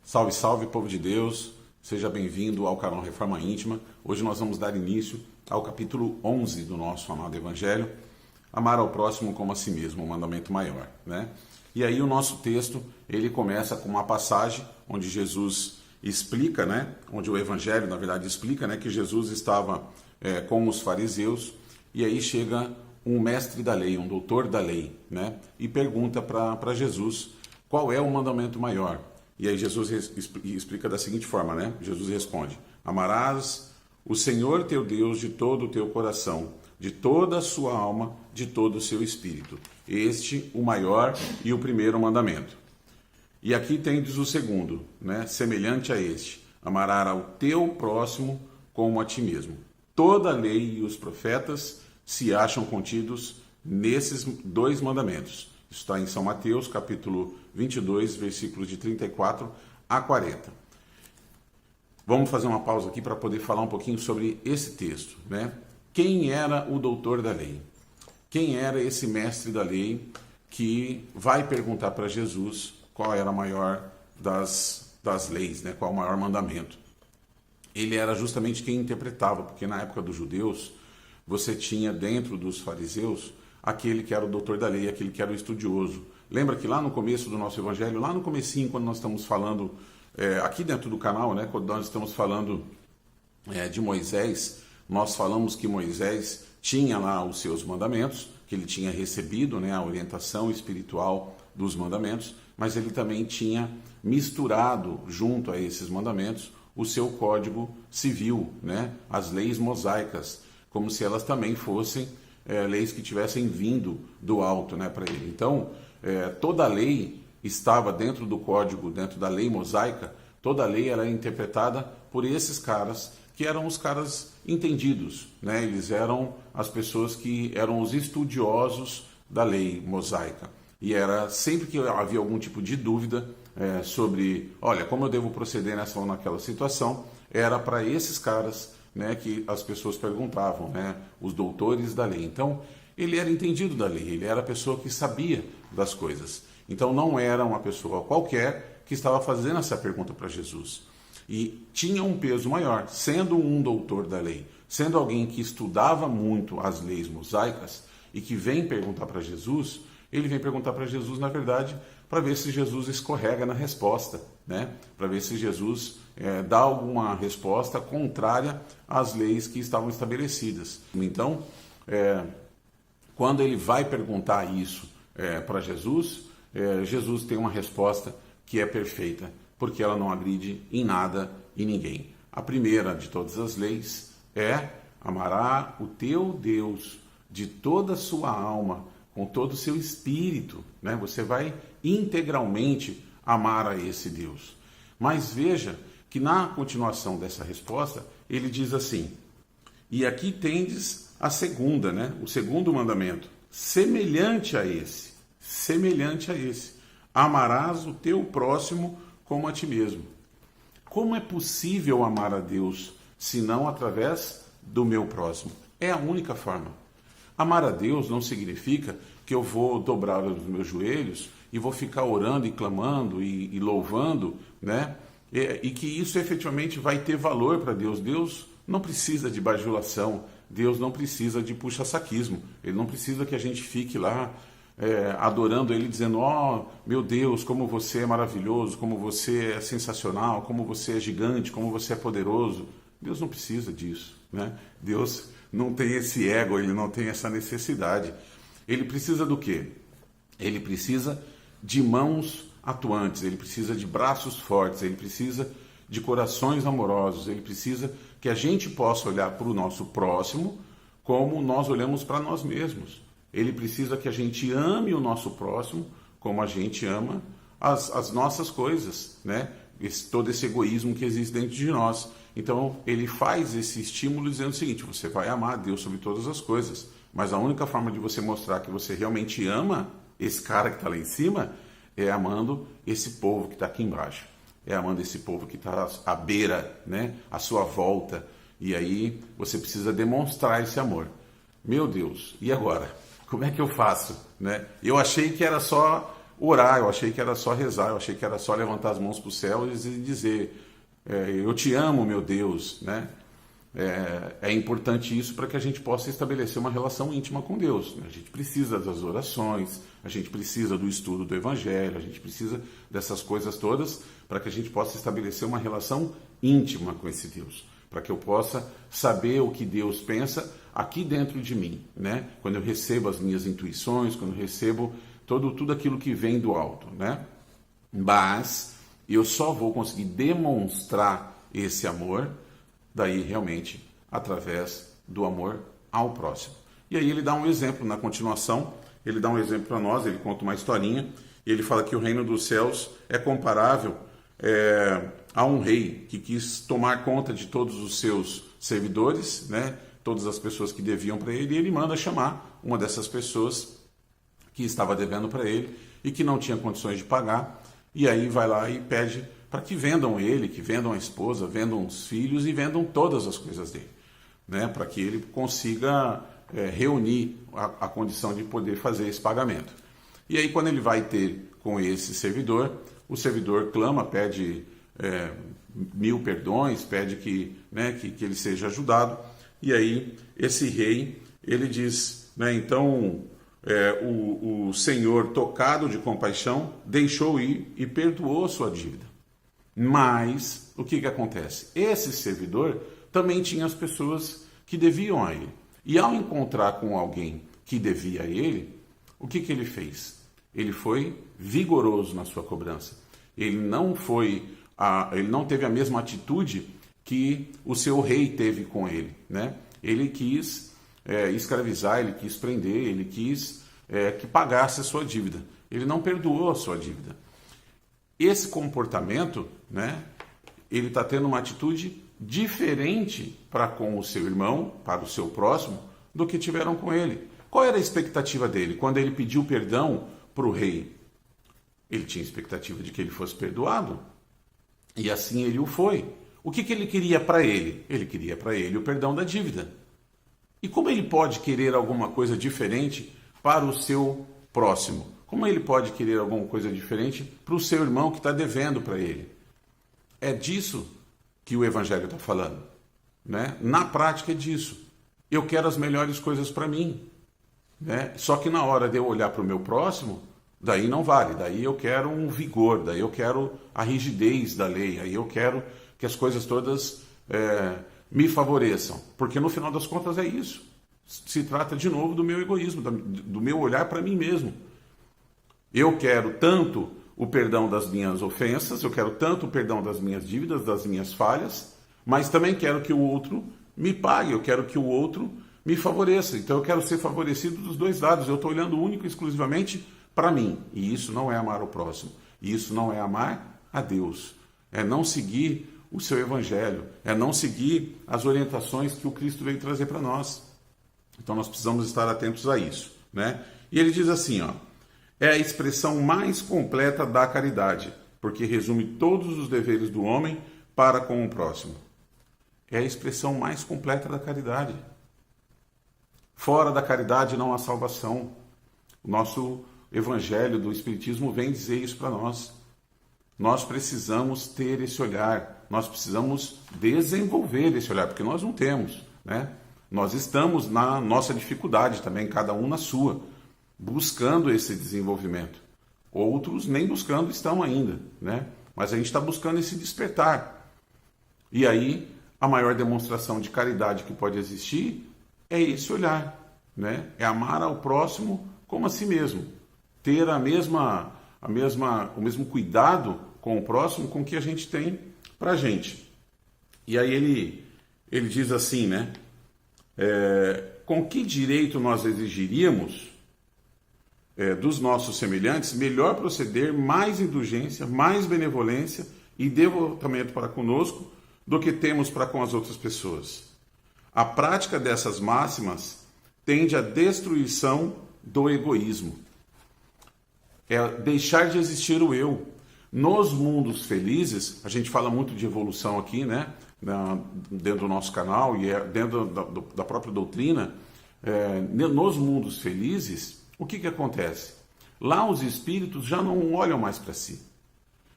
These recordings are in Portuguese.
Salve, salve, povo de Deus! Seja bem-vindo ao canal Reforma Íntima. Hoje nós vamos dar início ao capítulo 11 do nosso amado Evangelho, amar ao próximo como a si mesmo, o mandamento maior, né? E aí o nosso texto, ele começa com uma passagem onde Jesus explica, né? Onde o Evangelho, na verdade, explica, né? Que Jesus estava com os fariseus e aí chega um mestre da lei, um doutor da lei, né? E pergunta para Jesus qual é o mandamento maior. E aí Jesus explica da seguinte forma, né? Jesus responde: amarás o Senhor teu Deus de todo o teu coração, de toda a sua alma, de todo o seu espírito. Este, o maior e o primeiro mandamento. E aqui tendes o segundo, né? Semelhante a este: amarás ao teu próximo como a ti mesmo. Toda a lei e os profetas se acham contidos nesses dois mandamentos. Está em São Mateus, capítulo 22, versículos de 34 a 40. Vamos fazer uma pausa aqui para poder falar um pouquinho sobre esse texto, né? Quem era o doutor da lei? Quem era esse mestre da lei que vai perguntar para Jesus qual era a maior das leis, né? Qual o maior mandamento? Ele era justamente quem interpretava, porque na época dos judeus, você tinha dentro dos fariseus aquele que era o doutor da lei, aquele que era o estudioso. Lembra que lá no começo do nosso evangelho, lá no comecinho, quando nós estamos falando, aqui dentro do canal, né, quando nós estamos falando de Moisés, nós falamos que Moisés tinha lá os seus mandamentos, que ele tinha recebido, né, a orientação espiritual dos mandamentos, mas ele também tinha misturado junto a esses mandamentos o seu código civil, né, as leis mosaicas, como se elas também fossem leis que tivessem vindo do alto, né, para ele. Então, toda a lei estava dentro do código, dentro da lei mosaica. Toda a lei era interpretada por esses caras, que eram os caras entendidos, né? Eles eram as pessoas que eram os estudiosos da lei mosaica. E era sempre que havia algum tipo de dúvida sobre, olha, como eu devo proceder nessa ou naquela situação, era para esses caras, né, que as pessoas perguntavam, né, os doutores da lei. Então, ele era entendido da lei, ele era a pessoa que sabia das coisas. Então, não era uma pessoa qualquer que estava fazendo essa pergunta para Jesus. E tinha um peso maior, sendo um doutor da lei, sendo alguém que estudava muito as leis mosaicas e que vem perguntar para Jesus, ele vem perguntar para Jesus, na verdade, para ver se Jesus escorrega na resposta, né? Para ver se Jesus dá alguma resposta contrária às leis que estavam estabelecidas. Então, quando ele vai perguntar isso para Jesus, Jesus tem uma resposta que é perfeita, porque ela não agride em nada e ninguém. A primeira de todas as leis é: amará o teu Deus de toda a sua alma, com todo o seu espírito, né? Você vai integralmente amar a esse Deus. Mas veja que na continuação dessa resposta, ele diz assim: e aqui tendes a segunda, né? O segundo mandamento, semelhante a esse, amarás o teu próximo como a ti mesmo. Como é possível amar a Deus, senão através do meu próximo? É a única forma. Amar a Deus não significa que eu vou dobrar os meus joelhos e vou ficar orando e clamando e louvando, né? E que isso efetivamente vai ter valor para Deus. Deus não precisa de bajulação, Deus não precisa de puxa-saquismo, Ele não precisa que a gente fique lá adorando Ele, dizendo: ó, meu Deus, como você é maravilhoso, como você é sensacional, como você é gigante, como você é poderoso. Deus não precisa disso, né? Deus não tem esse ego, Ele não tem essa necessidade. Ele precisa do quê? Ele precisa de mãos atuantes, ele precisa de braços fortes, ele precisa de corações amorosos, ele precisa que a gente possa olhar para o nosso próximo como nós olhamos para nós mesmos. Ele precisa que a gente ame o nosso próximo como a gente ama as nossas coisas, né? Todo esse egoísmo que existe dentro de nós. Então, ele faz esse estímulo dizendo o seguinte: você vai amar a Deus sobre todas as coisas, mas a única forma de você mostrar que você realmente ama esse cara que está lá em cima é amando esse povo que está aqui embaixo, é amando esse povo que está à beira, né, à sua volta. E aí você precisa demonstrar esse amor. Meu Deus, e agora? Como é que eu faço? Né? Eu achei que era só orar, eu achei que era só rezar, eu achei que era só levantar as mãos para o céu e dizer, eu te amo, meu Deus, né? É importante isso para que a gente possa estabelecer uma relação íntima com Deus. A gente precisa das orações, a gente precisa do estudo do Evangelho, a gente precisa dessas coisas todas para que a gente possa estabelecer uma relação íntima com esse Deus, para que eu possa saber o que Deus pensa aqui dentro de mim, né? Quando eu recebo as minhas intuições, quando eu recebo tudo aquilo que vem do alto, né? Mas eu só vou conseguir demonstrar esse amor daí realmente através do amor ao próximo. E aí ele dá um exemplo na continuação, ele dá um exemplo para nós, ele conta uma historinha, e ele fala que o reino dos céus é comparável a um rei que quis tomar conta de todos os seus servidores, né, todas as pessoas que deviam para ele, e ele manda chamar uma dessas pessoas que estava devendo para ele e que não tinha condições de pagar, e aí vai lá e pede para que vendam ele, que vendam a esposa, vendam os filhos e vendam todas as coisas dele, né? Para que ele consiga reunir a condição de poder fazer esse pagamento. E aí quando ele vai ter com esse servidor, o servidor clama, pede 1000 perdões, pede que ele seja ajudado, e aí esse rei, ele diz, né, então o Senhor, tocado de compaixão, deixou ir e perdoou sua dívida. Mas, o que acontece? Esse servidor também tinha as pessoas que deviam a ele. E ao encontrar com alguém que devia a ele, o que ele fez? Ele foi vigoroso na sua cobrança. Ele não teve a mesma atitude que o seu rei teve com ele, né? Ele quis escravizar, ele quis prender, ele quis que pagasse a sua dívida. Ele não perdoou a sua dívida. Esse comportamento, né, ele está tendo uma atitude diferente para com o seu irmão, para o seu próximo, do que tiveram com ele. Qual era a expectativa dele? Quando ele pediu perdão para o rei, ele tinha expectativa de que ele fosse perdoado, e assim ele o foi. O que ele queria para ele? Ele queria para ele o perdão da dívida. E como ele pode querer alguma coisa diferente para o seu próximo? Como ele pode querer alguma coisa diferente para o seu irmão que está devendo para ele? É disso que o Evangelho está falando, né? Na prática é disso. Eu quero as melhores coisas para mim, né? Só que na hora de eu olhar para o meu próximo, daí não vale. Daí eu quero um vigor, daí eu quero a rigidez da lei, aí eu quero que as coisas todas me favoreçam. Porque no final das contas é isso. Se trata de novo do meu egoísmo, do meu olhar para mim mesmo. Eu quero tanto o perdão das minhas ofensas, eu quero tanto o perdão das minhas dívidas, das minhas falhas, mas também quero que o outro me pague, eu quero que o outro me favoreça. Então eu quero ser favorecido dos dois lados, eu estou olhando único e exclusivamente para mim. E isso não é amar o próximo, e isso não é amar a Deus. É não seguir o seu Evangelho, é não seguir as orientações que o Cristo veio trazer para nós. Então nós precisamos estar atentos a isso, né? E ele diz assim, ó, é a expressão mais completa da caridade, porque resume todos os deveres do homem para com o próximo. É a expressão mais completa da caridade. Fora da caridade não há salvação. O nosso Evangelho do Espiritismo vem dizer isso para nós. Nós precisamos ter esse olhar, nós precisamos desenvolver esse olhar, porque nós não temos, né? Nós estamos na nossa dificuldade também, cada um na sua, buscando esse desenvolvimento. Outros nem buscando estão ainda, né? Mas a gente está buscando esse despertar. E aí, a maior demonstração de caridade que pode existir é esse olhar, né? É amar ao próximo como a si mesmo. Ter o mesmo cuidado com o próximo com que a gente tem para a gente. E aí ele diz assim, né? Com que direito nós exigiríamos dos nossos semelhantes melhor proceder, mais indulgência, mais benevolência e devotamento para conosco do que temos para com as outras pessoas? A prática dessas máximas tende à destruição do egoísmo. É deixar de existir o eu. Nos mundos felizes, a gente fala muito de evolução aqui, né? Dentro do nosso canal e dentro da própria doutrina, nos mundos felizes, o que acontece? Lá os espíritos já não olham mais para si.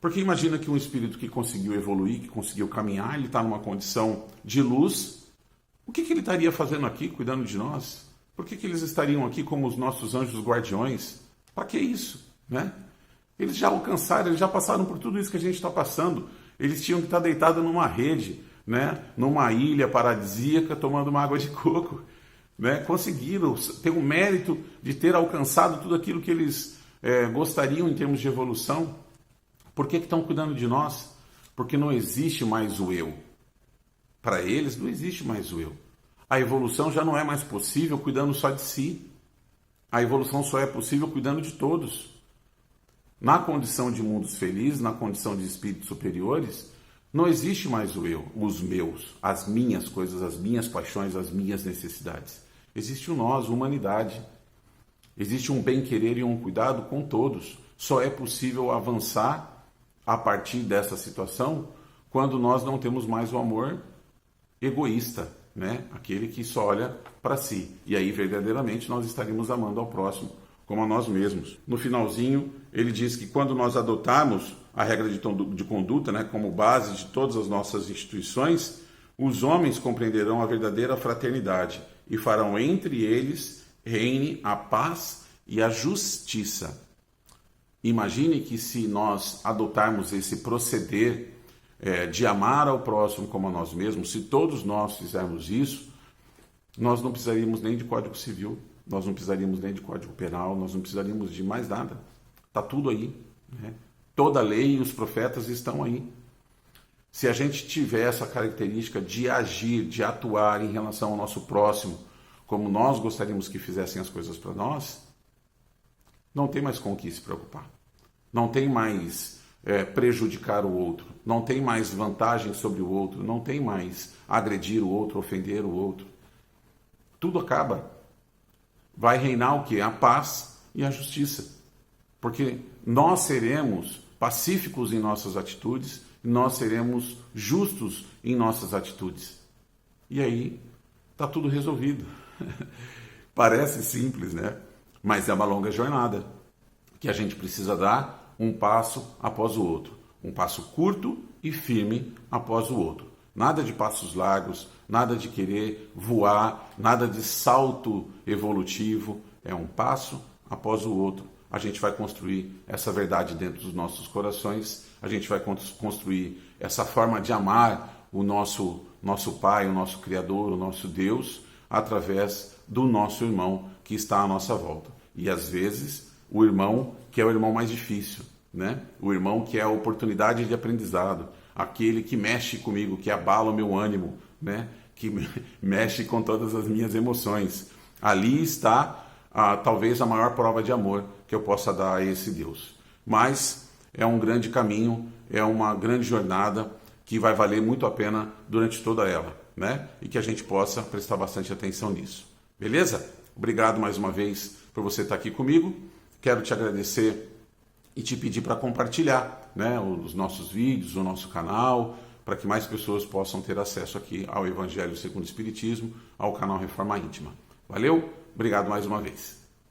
Porque imagina que um espírito que conseguiu evoluir, que conseguiu caminhar, ele está numa condição de luz. O que ele estaria fazendo aqui, cuidando de nós? Por que eles estariam aqui como os nossos anjos guardiões? Para que isso? Né? Eles já alcançaram, eles já passaram por tudo isso que a gente está passando. Eles tinham que estar deitados numa rede, né? Numa ilha paradisíaca, tomando uma água de coco. Né? Conseguiram ter o mérito de ter alcançado tudo aquilo que eles gostariam em termos de evolução. Por que estão cuidando de nós? Porque não existe mais o eu. Para eles não existe mais o eu. A evolução já não é mais possível cuidando só de si. A evolução só é possível cuidando de todos. Na condição de mundos felizes, na condição de espíritos superiores, não existe mais o eu, os meus, as minhas coisas, as minhas paixões, as minhas necessidades. Existe o nós, a humanidade. Existe um bem-querer e um cuidado com todos. Só é possível avançar a partir dessa situação quando nós não temos mais o amor egoísta, né? Aquele que só olha para si. E aí, verdadeiramente, nós estaríamos amando ao próximo como a nós mesmos. No finalzinho, ele diz que quando nós adotarmos a regra de conduta, né, como base de todas as nossas instituições, os homens compreenderão a verdadeira fraternidade e farão entre eles reine a paz e a justiça. Imagine que se nós adotarmos esse proceder de amar ao próximo como a nós mesmos, se todos nós fizermos isso, nós não precisaríamos nem de Código Civil, nós não precisaríamos nem de Código Penal, nós não precisaríamos de mais nada. Está tudo aí. Né? Toda a lei e os profetas estão aí. Se a gente tiver essa característica de agir, de atuar em relação ao nosso próximo, como nós gostaríamos que fizessem as coisas para nós, não tem mais com o que se preocupar. Não tem mais prejudicar o outro. Não tem mais vantagem sobre o outro. Não tem mais agredir o outro, ofender o outro. Tudo acaba. Vai reinar o quê? A paz e a justiça. Porque nós seremos pacíficos em nossas atitudes, nós seremos justos em nossas atitudes. E aí está tudo resolvido. Parece simples, né? Mas é uma longa jornada que a gente precisa dar um passo após o outro. Um passo curto e firme após o outro. Nada de passos largos, nada de querer voar, nada de salto evolutivo. É um passo após o outro. A gente vai construir essa verdade dentro dos nossos corações. A gente vai construir essa forma de amar o nosso Pai, o nosso Criador, o nosso Deus, através do nosso irmão que está à nossa volta. E às vezes o irmão que é o irmão mais difícil, né? O irmão que é a oportunidade de aprendizado, aquele que mexe comigo, que abala o meu ânimo, né? Que mexe com todas as minhas emoções. Ali está talvez a maior prova de amor que eu possa dar a esse Deus. Mas é um grande caminho, é uma grande jornada que vai valer muito a pena durante toda ela, né? E que a gente possa prestar bastante atenção nisso. Beleza? Obrigado mais uma vez por você estar aqui comigo. Quero te agradecer e te pedir para compartilhar, né, os nossos vídeos, o nosso canal, para que mais pessoas possam ter acesso aqui ao Evangelho segundo o Espiritismo, ao canal Reforma Íntima. Valeu? Obrigado mais uma vez.